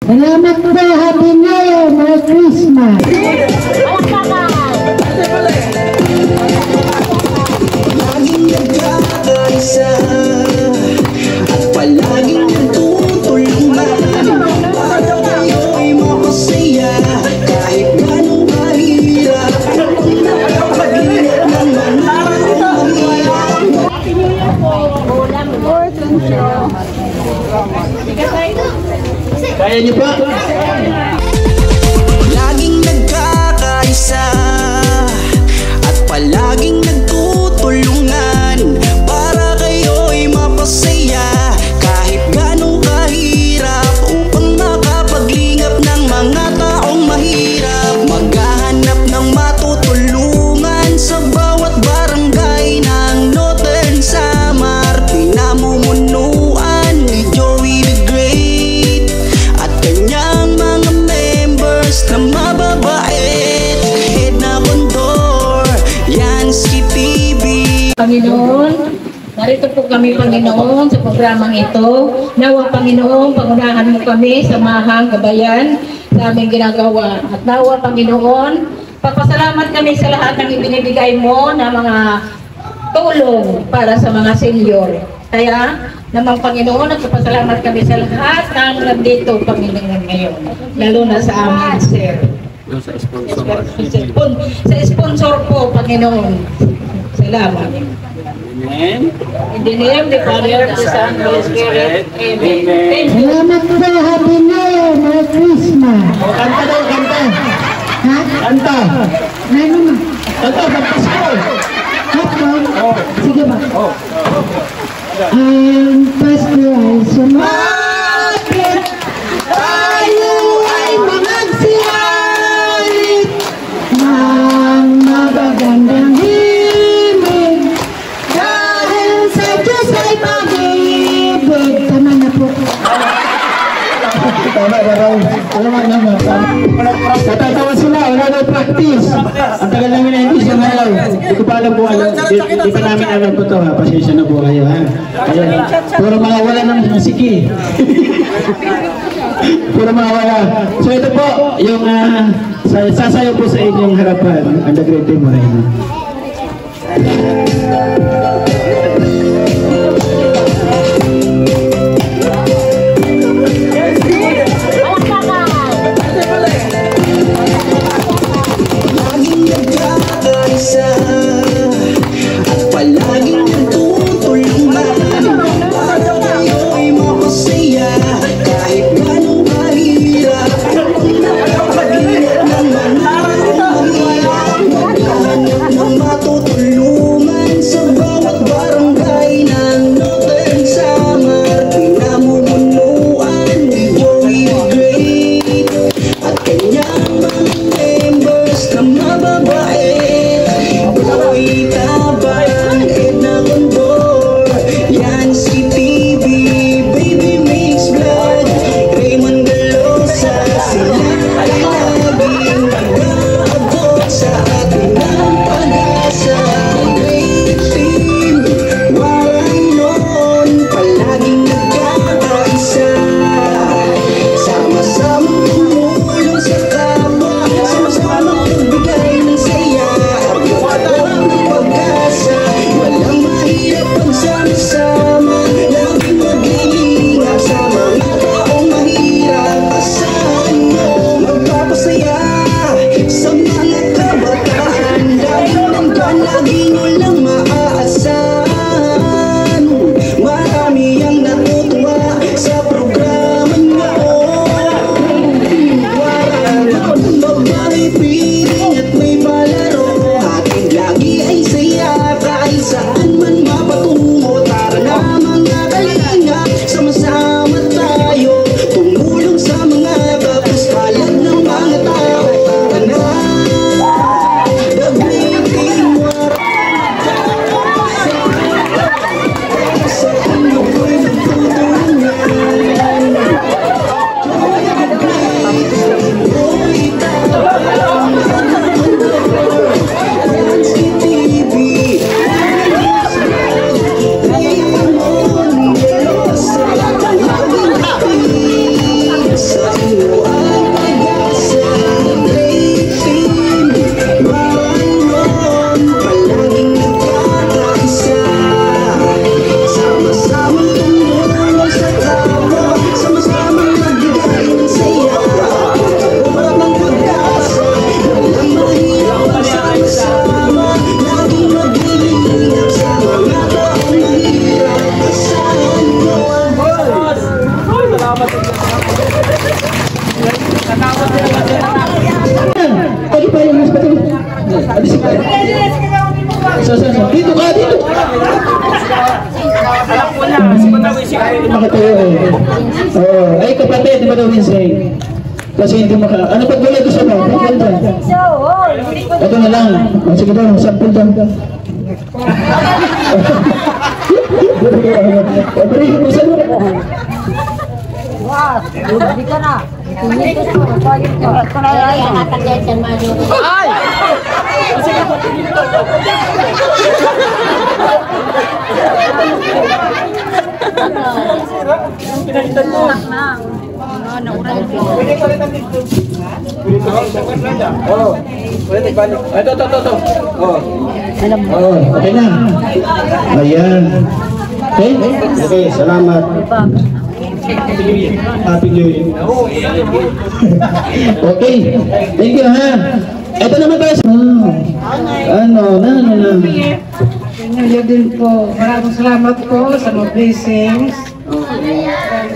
Salamat po, Happy New Year, Merry Christmas. Laging nagkakaisa at palaging nagtutulungan para kayo'y makasaya kahit gano'ng kahirap. Pag-ingat ng mga Kaya niyo pa? laging nagkakaisa at palaging nagtutulungan para kayo'y mapasaya kahit gano'ng kahirap upang makapaglingap ng mga taong mahirap. Maghahanap ng matutulungan sa bawat barangay ng Northern Samar. Pinamumunuan ni Joey the Great at kanyang mga members na mababait. Head na kondor, Yansky TV. Panginoon, narito po kami, Panginoon, sa programang ito. Nawa, Panginoon, pangunahan mo kami sa mahang gabayan sa aming ginagawa. At nawa, Panginoon, pagpasalamat kami sa lahat ng ibinibigay mo na mga tulong para sa mga senior. Kaya naman, Panginoon, nagpapasalamat kami sa lahat ng nandito, Panginoon, ngayon. Lalo na sa amin, sir. Sa sponsor po, Panginoon. Salamat. Amen. In the name of the Father, the Son, and the Holy Spirit. Amen. Thank you. Salamat po, Happy New Year, Merry Christmas. Kanta daw, kanta. Ha? Kanta. Ano na? Kanta, Pasko. Pasko? Sige ba? Ang Pasko ay sumapit, tayo ay magsiyalit ng magagandang himig dahil sa Diyos ay pag-ibig. Tama na po. Tama na raw. Tama naman. Natatawa sila, wala na practice. Ang tagal namin na hindi siya ngayon. Hindi ko pa alam po alam. Di pa namin alam po ito ha. Pasensya na po kayo ha. Puro mga wala ng masiki. Puro mga wala. So ito po, yung sasayaw po sa inyong harapan, ang The Great Day Moreno. Laging nagkakaisa at palaging nagtutulungan para kayo'y makasaya kahit gano'ng kahirap. Pag-ingat ng mga mahirap, maghahanap ng matutulungan makatayo eh. Oo. Ay, kapatid, di ba daw Winsay? Kasi hindi maka... Ano pag wala gusto mo? Pag wala. Ito na lang. O, sige daw, sample daw. Hindi ka na. Ay! Okay na. Ayan. Okay? Okay, salamat. Happy New Year. Okay. Thank you, ha. Ito naman tayo. Ano na. Ngayon din po. Maraming salamat po sa mga blessings.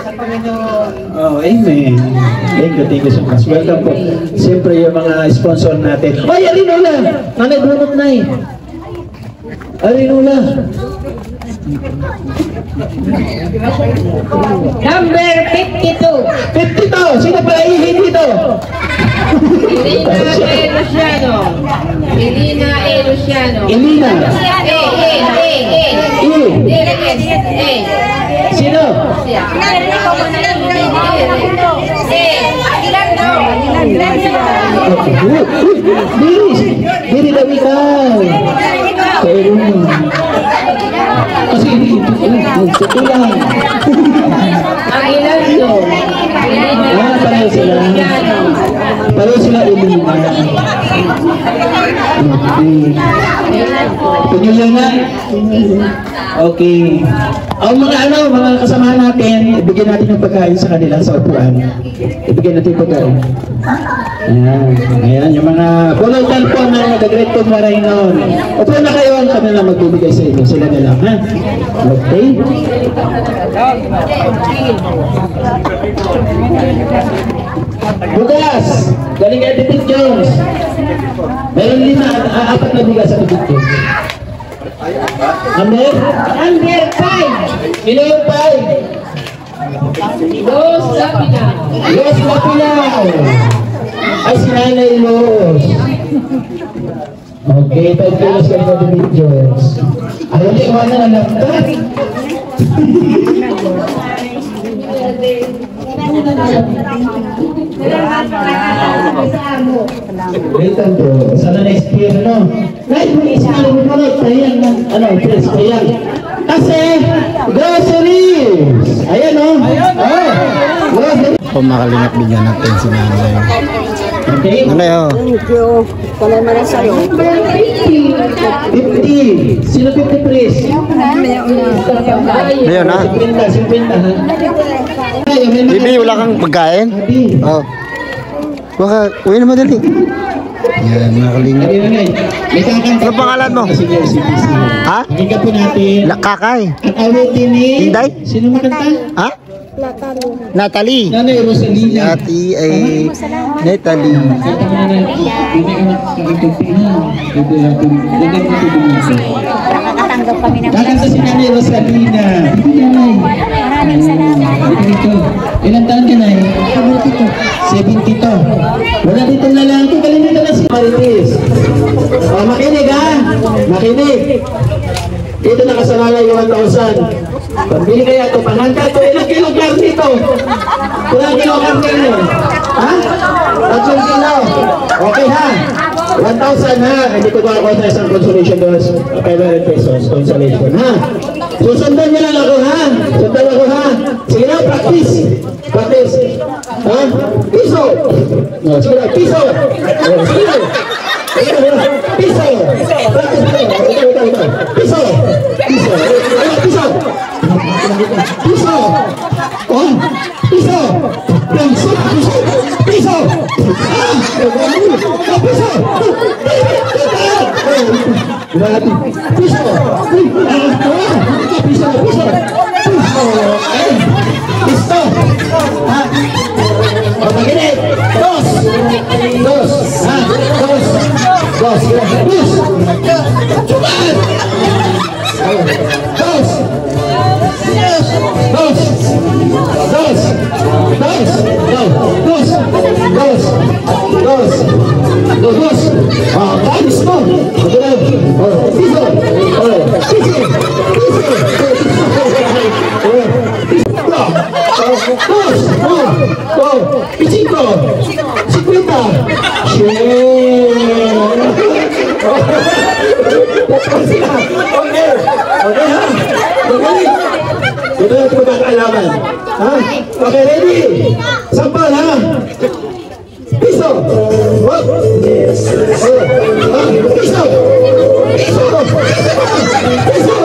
Sa Panginoon. Oh, amen. Thank you so much. Welcome po. Siyempre yung mga sponsor natin. Ay, Arinola! Nanay bunot na eh. Arinola. Number 52. 52! Sino pa ihin dito? Elina E. Luciano. Elina E. Luciano. Elina. Sino? Diri daw ikaw. Pero kasi ito lang. Aguilardo. Pareho sila. Pareho sila Elina. Okay. Pagkila na? Okay. Ang mga kasamahan natin, ibigyan natin ng pagkain sa kanila sa upuan. Ibigyan natin yung pagkain. Ayan, yung mga pulutan po na nag-great na rin noon. Upo na kayo, kami lang magbibigay sa inyo. Sila na lang, ha? Okay? Bukas! Galing kay Titip Jones. Meron 4 na bigas sa Titip Jones. Number 5. Sino yung 5? Los Lapina. Los Lapinaw. Ay, si Nanay Los. Okay, 5 kilos kayo sa Titip Jones. Ayaw niya iwanan ang laptop. Waitan bro, sana next year, no? Kahit mo isipin mo na, ayan, friends, ayan. Kasi, groceries! Ayan, no? Groceries! Kung makalingap bigyan natin si nanay. Okay? Ano yun? Thank you. Kalay mo na sa'yo. 50! Sino 50 please? Ayun na. 50 ha? Bibi, wala kang pagkain? Oh. Baka, uwi na madali. Yan, makalingap. May kakanta. Ano pangalan mo? Senior CPC. Ha? Pakinggan po natin. Kakay. Ang awitin ni... Inday? Sino makanta? Ha? Natalie. Nanay Rosalina. Ati ay Natalie. Kanta mo na natin. Hindi ka nakakagpagpina. Ito natin. Lagyan mo ito din. Nakakatanggap kami ng Kakanta si Nanay Rosalina. Hindi nanay. maraming salamat. Ito. Ilang taon ka na eh? 72. Wala dito na lang. Galing dito na si Marites. O, makinig ha. Makinig. Dito nakasalala yung 1,000. Pambili kaya ito. Panghanda ito. Ilang kilo karne ito? Ilang kilo karne nyo? Ha? 3 kilo. Okay ha? 1,000 ha. Hindi ko ba ako sa isang consolation doon. 500 pesos. Consolation ha. Susundan niyo lang ako ha. Sundan ako ha. Sige na, practice. Practice. Ha? Piso. No, sige na, piso. Sige na. Piso. Piso. Piso. Piso. Piso. Oh, piso. Piso. Piso. Piso. Grabe. Piso. Piso. Piso. Piso. Ha? O, makinig. Dos. Dos. Ha? Dos. Dos. Dos. Chupan. Dos. Dos. Dos. Guys mo. Piso. Pichiko. 50. Okay ha? Ito yung pagkakaalaman. Ha? Okay, ready? Sampal ha? Piso! Wag! Piso! Piso! Piso!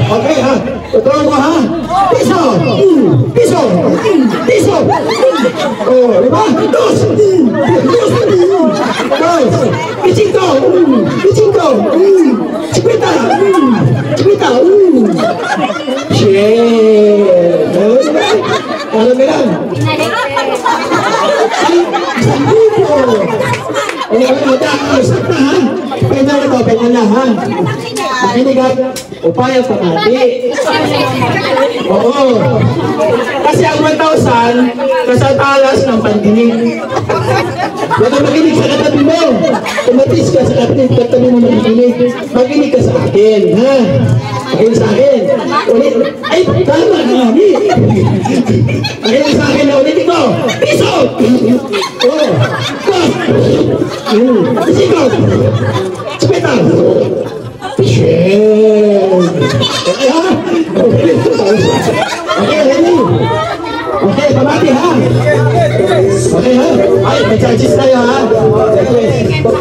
Okay ha? Totoo mo ha? Piso! Piso! Piso! Oh, diba? Dos! Dos! Pichiko! Pichiko! Chipita! Chipita! Shit! Ano ba yan? Stop na ha? Pwede na ito, pwede na ha? Makinig ha? Upaya pamati. Oo. Kasi ang 1,000 kasatalas ng pandinig. Huwag kang makinig sa katabi mo. Tumatis ka sa katabi mo makinig. Makinig ka sa akin, ha? Makinig sa akin. Ulit. Ay, tama na. Makinig sa akin na ulitin ko. Piso! Oo. Piso! Spita! Okay, ha? Okay, ready? Okay, pamati ha? Okay ha? Ay, may charges tayo ha?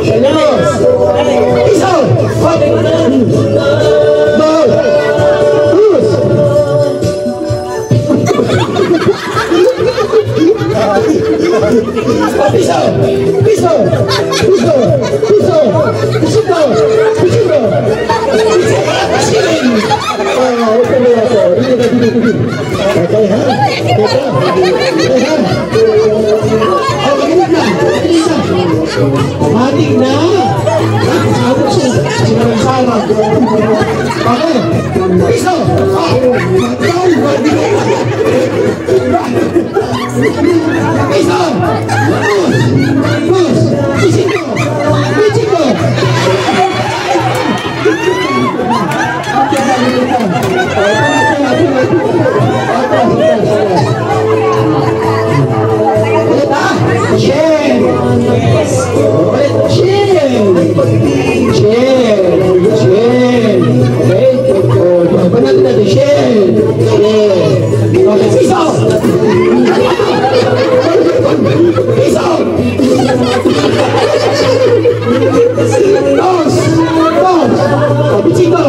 Selos! Piso! Dos! Dos! Piso! Piso! Piso! Piso! Piso! Piso! Okay ha? Matik na! Sabot siya! Sinarang-sarang! Okay! Piso! Piso! Bus! Pichiko! Pichiko!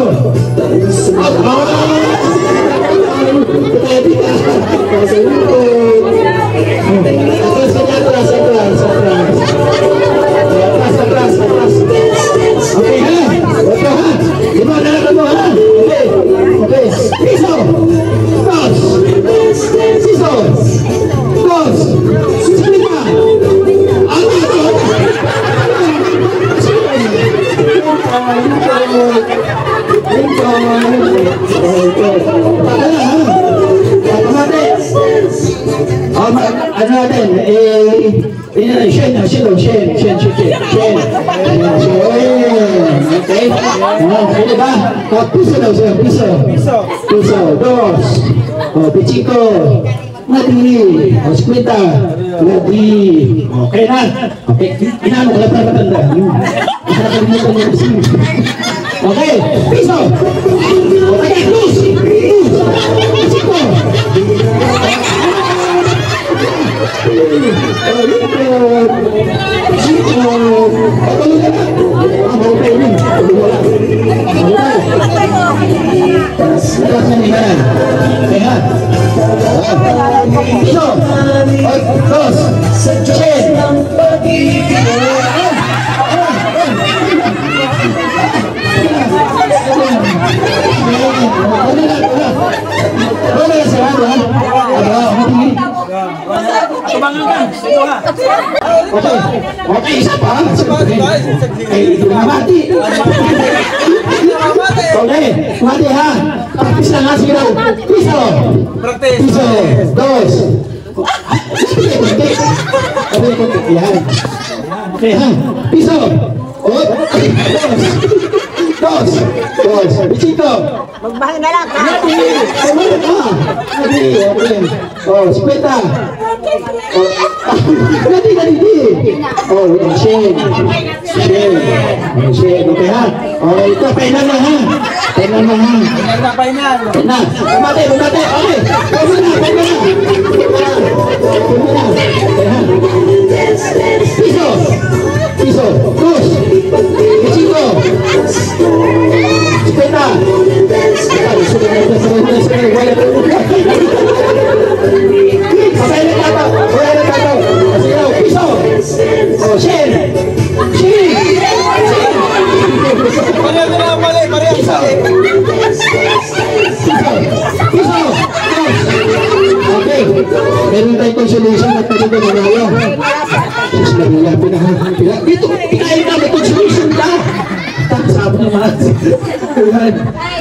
Piso, dos, pichiko, mati, spita, mati. Okay na? Okay, inaano ko lang para matanda. Okay, piso. Okay, luz, pichiko. Abangan ka. Okay. Okay, isa pa. Ay, mati. Okay, mati ha. Practice lang ha, sige daw. Piso. Piso. Dos. Okay ha. Piso. Dos. Dos. Bisito. Magbahang na lang ka. Mati. Kumulot ka. Mati. Okay. Oh, sipeta. Mati na hindi. Oh, shame. Shame. Shame. Okay ha. Okay, ito. Painan na ha. Painan na ha. Painan. Mati. Mati. Okay. Painan na. Painan na. Painan na. Okay ha. Piso. Piso. Dos. Bisito. Sipeta. Oh, Shen! Okay, meron tayong consolation at pwede ko manalo. Dito, pinahin namin consolation ka! Sabi naman.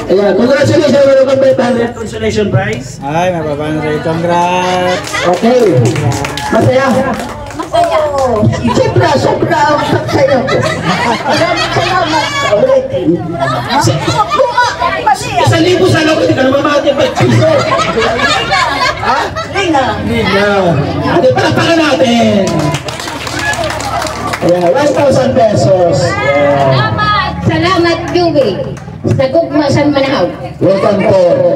Ayan, congratulations, welcome back to consolation prize. Ay, mababang sa'yo. Congrats! Okay, masaya. Siyempre, sobra ang sa'yo. Maraming salamat sa ulitin. 1,000 sa loob, hindi ka naman mamati pa piso. Ha? Lina. Ate, palakpakan natin. Ayan, 1,000 pesos. Salamat, Joey. Sa gugma sa Manahaw. Welcome po.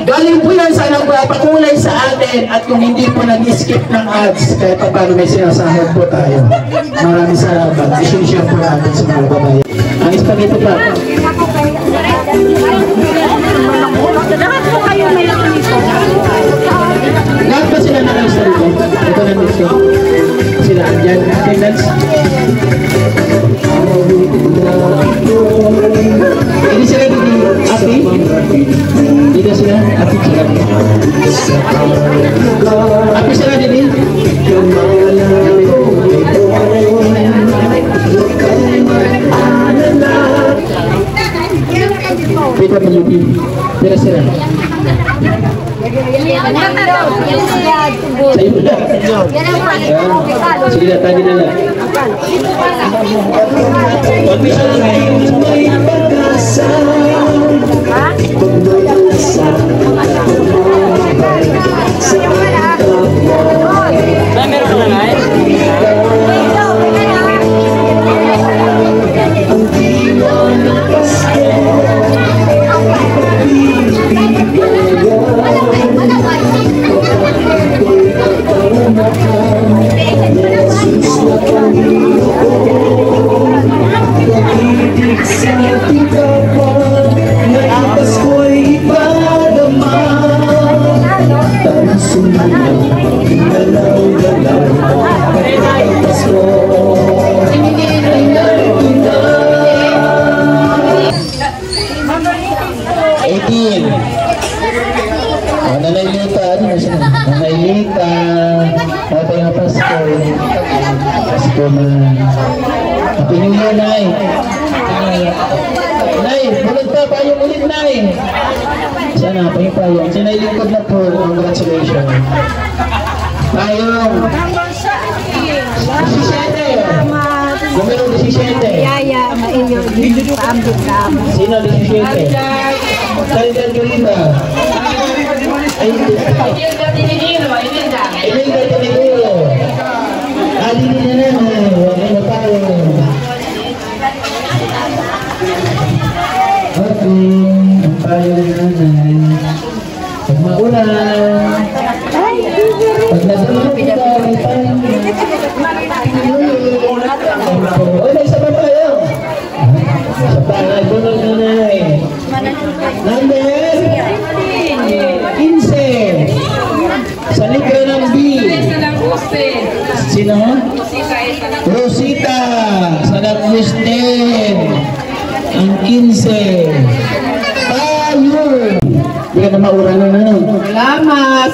Galing po yan sa nagpapakulay sa atin at kung hindi po nag-skip ng ads, kaya pa paano may sinasahod po tayo. Maraming salamat. Isinishare po natin sa mga babae. Ang spaghetti pa. Lahat ba sila nakaisa rito? Ito na dito. Sila andyan. Attendance. Hindi sila dito. Api? Dito sila. Api sila. Api sila dito. PWD. Tira sila. Sa iyo na. Sige na, tagi na lang. Pag-bisa na kayo. May pag-asa. Meron ka na eh? Happy New Year, Nay! Nay, bulag pa, payong ulit, Nay! Sana, payong. Sinailingkod na po, congratulations. Payong! 17! Numero 17! Yaya, maiyo, dito sa ambit na. Sino 17? Kalitan ko rin ba? Ay, Ilinda Tiniguro! Alin na naman, wala na tayo. Okay, ang tayo na nanay. Pag maulan, pag nasunod kita, may tayo. O, may isa pa tayo. Sa panay, bunod na nanay. Number 15. Sa libro ng B. Sino? Rosita. Sa Agustin. Ang 15. Tayo. Hindi ka na maura na ano. Salamat.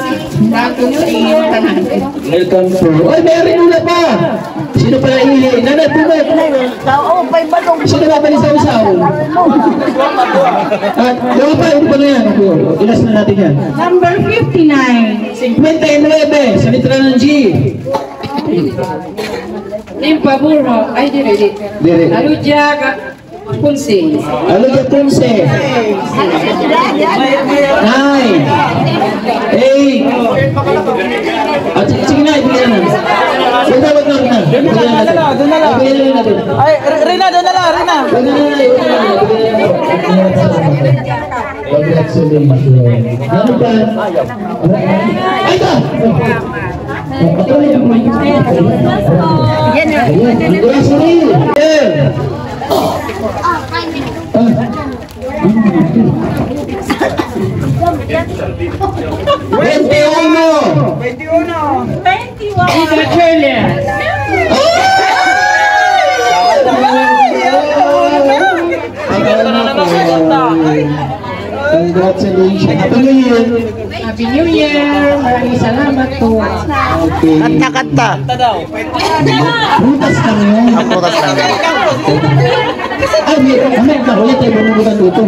Natong sa inyo tanan. Welcome po. Oy, may rinula pa. Sino pala ili? Nanay, pumat. Sino ba palisaw-saw? At dawa pa, ito pa na yan. Ilas na natin yan. Number 59. 59, sa litra ng G. Limpa Burro. Ay, dire. Dire. Aluja Punsi. Aluja Punse. 9. 8. At sige na, ibigyan na. Wag na. Doon na lang. Ay, Rina, doon na lang, Rina. Ano ba? Ay, ito! Congratulations. Happy New Year. Maraming salamat po. Okay. Kanta daw. Butas lang yun. Putas lang. Ay, may nakulit tayo bumubutan dito.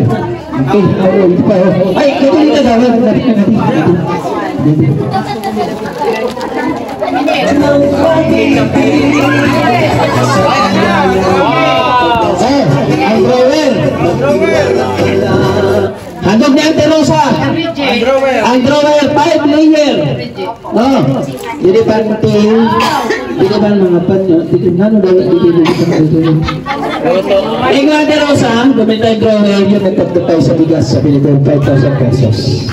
Okay, hindi pa. Ay, kaya dito daw. Ang drawer. Handog ni Ate Rosa. Ang drawer, 5 layer. No. Jadi penting. Jadi ban mga panyo. Dito nano daw dito. Ingat Ate Rosa, gamit ang drawer yun nagtagtay sa bigas sa Pilipinas 5,000 pesos.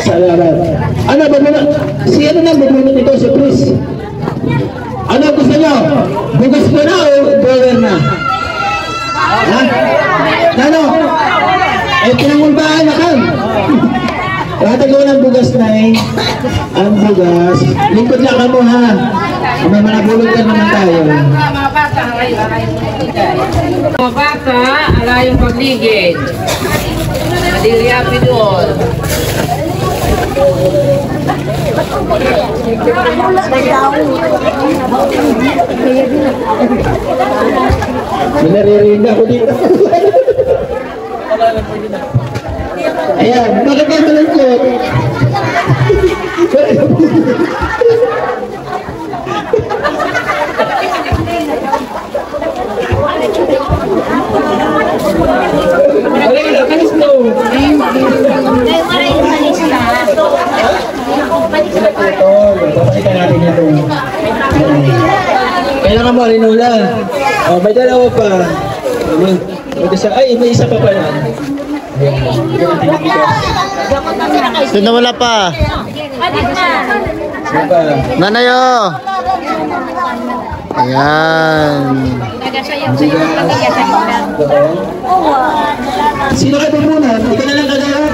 Salamat. Ano ba muna? Si ano na bubunot nito si Chris? Ano gusto nyo? Bugas mo na o drawer na? Ha? Ano? Eh, pinangulbaan na kan. Katagaw ng bugas na eh. Ang bugas. Lingkod lang ka mo ha. May manabulog ka naman tayo. Mga bata, alayong pagligid. Madiriapi doon. May naririnig ako dito. Ayan, bakit kayo malungkot? Papakita natin ito. Kailangan mo rinula. Oh, may dalawa pa. Ay, may isa pa pala. Doon na wala pa. Nanayo. Ayan. Sino ka ba muna? Hindi ka na lang kagawad.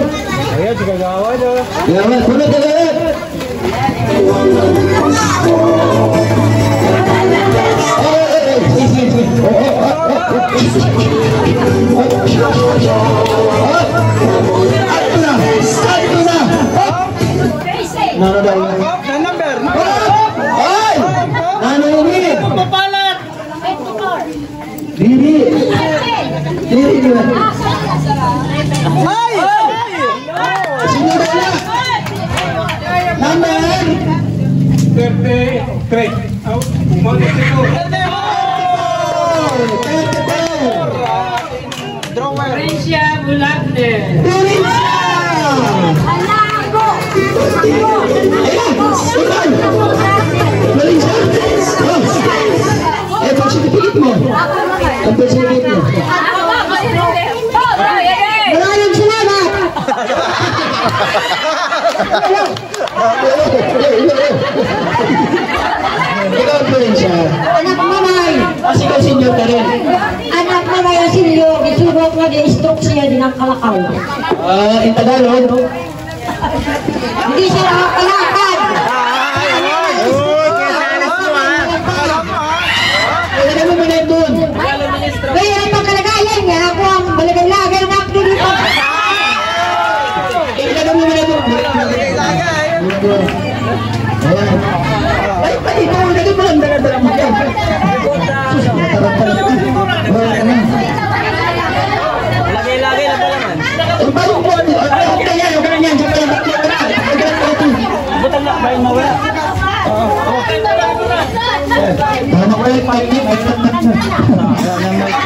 Ayan, si Kagawad. Kagawad, muna kagawad. Nano daw yan? Number. Ay! Nano ini? Mapalat. Diri. Diri di ba? Ay! Sino daw na? Number? 33. Prinsya Bulakne. Pagsinikit mo. Ang pagsinikit mo. Maraming salamat. Ikaw po rin siya. Anak mamay. Kasi ikaw senior ka rin. Anak mamay ang sinyo. Isurot mo di stroke siya din ang kalakaw. In Tagalog. Hindi siya nakakalakad. Kaya naman mo na yun doon. Kaya ang pagkalagayan niya, ako ang balagay-lagay ng akto dito. Kaya naman mo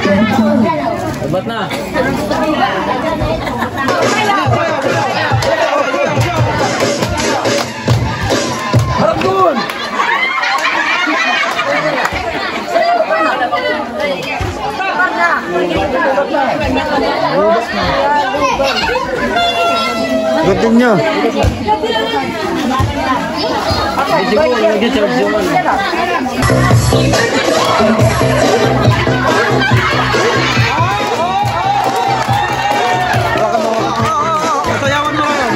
Sabat na. Harap doon. Gutin nyo. Sayawan mo yan.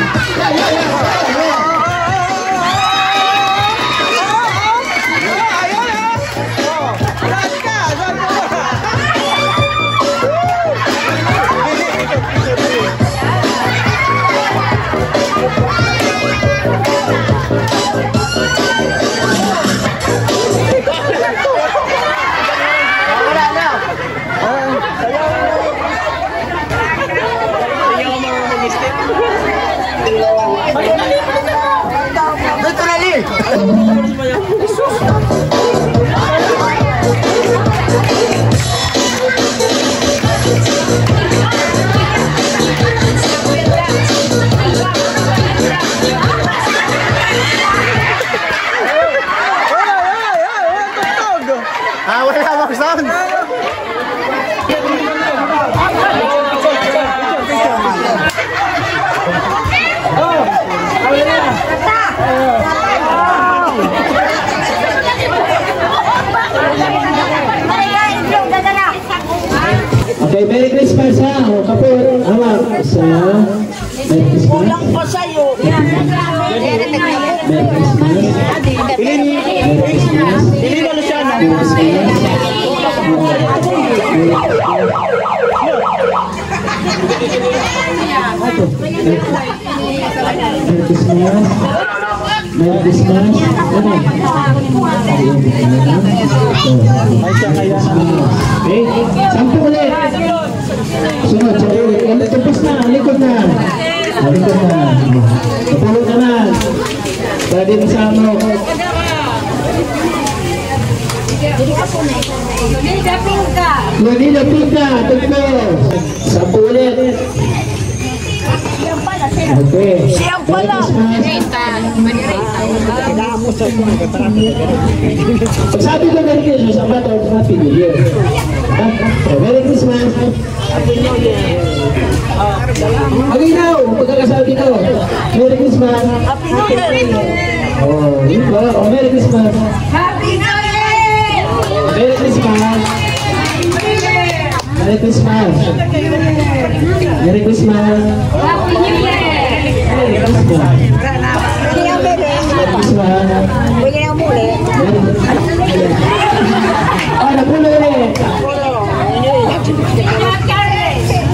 Wala bang sound? Okay, Merry Christmas ha. O, kapur. Hawak. Isa. Merry Christmas. Kulang pa sa'yo. Merry Christmas. Hindi ba Luciano? Merry Christmas. Merry Christmas. Okay, sampu ulit. Sunod, sa ulit. Tapos na, likod na. Likod na. Napulog naman. Pwede masama. Manila Pinka, tatlo. Sampu ulit. Okay. Siyang pala. Sabi ko Merry Christmas, ang bata or Happy New Year. Merry Christmas. Happy New Year. Maginaw, pagkakasabi ko. Merry Christmas. Happy New Year. Oh, yun ba? Oh, Merry Christmas. Happy New Year. Merry Christmas. Merry Christmas. Merry Christmas. Happy New Year. Merry Christmas. Merry Christmas. Pwede na muli. Ah, napulo ulit.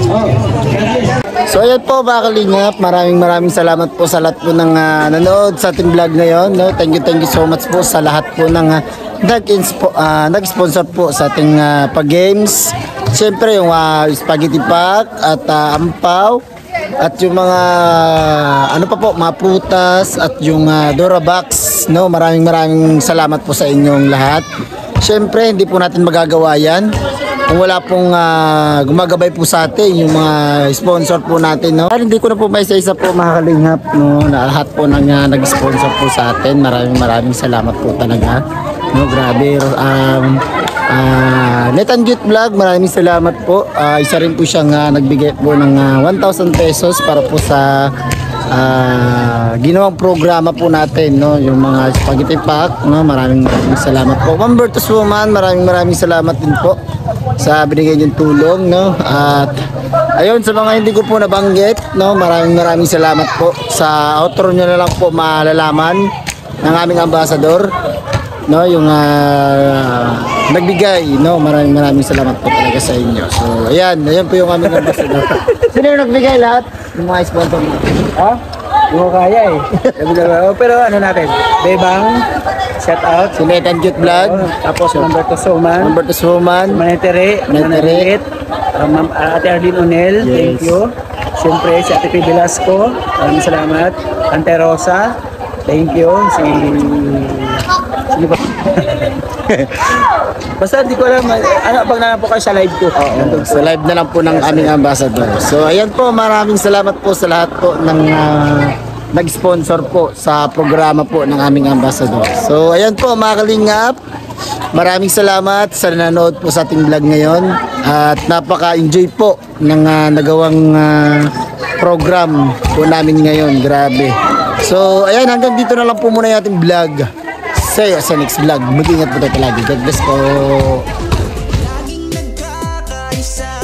Oh, so ayan po mga kalingap, maraming salamat po sa lahat po ng nanood sa ating vlog ngayon, no? Thank you so much po sa lahat po ng nag-sponsor po sa ating pag-games. Siyempre yung spaghetti pack at ampaw at yung mga ano pa po, mga prutas at yung Dora box, no? Maraming salamat po sa inyong lahat. Siyempre hindi po natin magagawa yan kung wala pong gumagabay po sa atin, yung mga sponsor po natin, no? Hindi ko na po may isa po mga kalingap, no? Na lahat po nang nag-sponsor po sa atin. Maraming salamat po talaga, no? Grabe. Let and Youth Vlog, maraming salamat po. Isa rin po siyang nagbigay po ng 1,000 pesos para po sa ginawang programa po natin, no? Yung mga spaghetti pack, no? Maraming salamat po. Ma'am Bertus Woman, maraming salamat din po sa binigay niyong tulong, no? At ayun, sa mga hindi ko po nabanggit, no? Maraming salamat po. Sa outro niyo na lang po malalaman ng aming ambassador, no? Yung nagbigay, no? Maraming salamat po talaga sa inyo. So ayan po yung aming ambassador. Sino yung nagbigay lahat? Yung mga sponsor mo. Ha? Hindi ko kaya eh. Pero ano natin? Bebang, shout out. Si Let and Youth Vlog. Tapos Lamberto Soman. Lambertus Woman. Manetere. Ma'am Ate Arlene Onel. Yes. Thank you. Siyempre si Ate P. Velasco. Maraming salamat. Ante Rosa. Thank you. Si Sige po. Basta hindi ko alam, ano, pag nalang po kayo sa live ko. Oo, sa live na lang po ng aming ambassador. So ayan po, maraming salamat po sa lahat po ng nag-sponsor po sa programa po ng aming ambassador. So ayan po mga kalingap, maraming salamat sa nanonood po sa ating vlog ngayon at napaka-enjoy po ng nagawang program po namin ngayon. Grabe. So ayan, hanggang dito na lang po muna yung ating vlog. See you sa next vlog. Mag-ingat po tayo palagi. God bless po. Laging nagkakaisa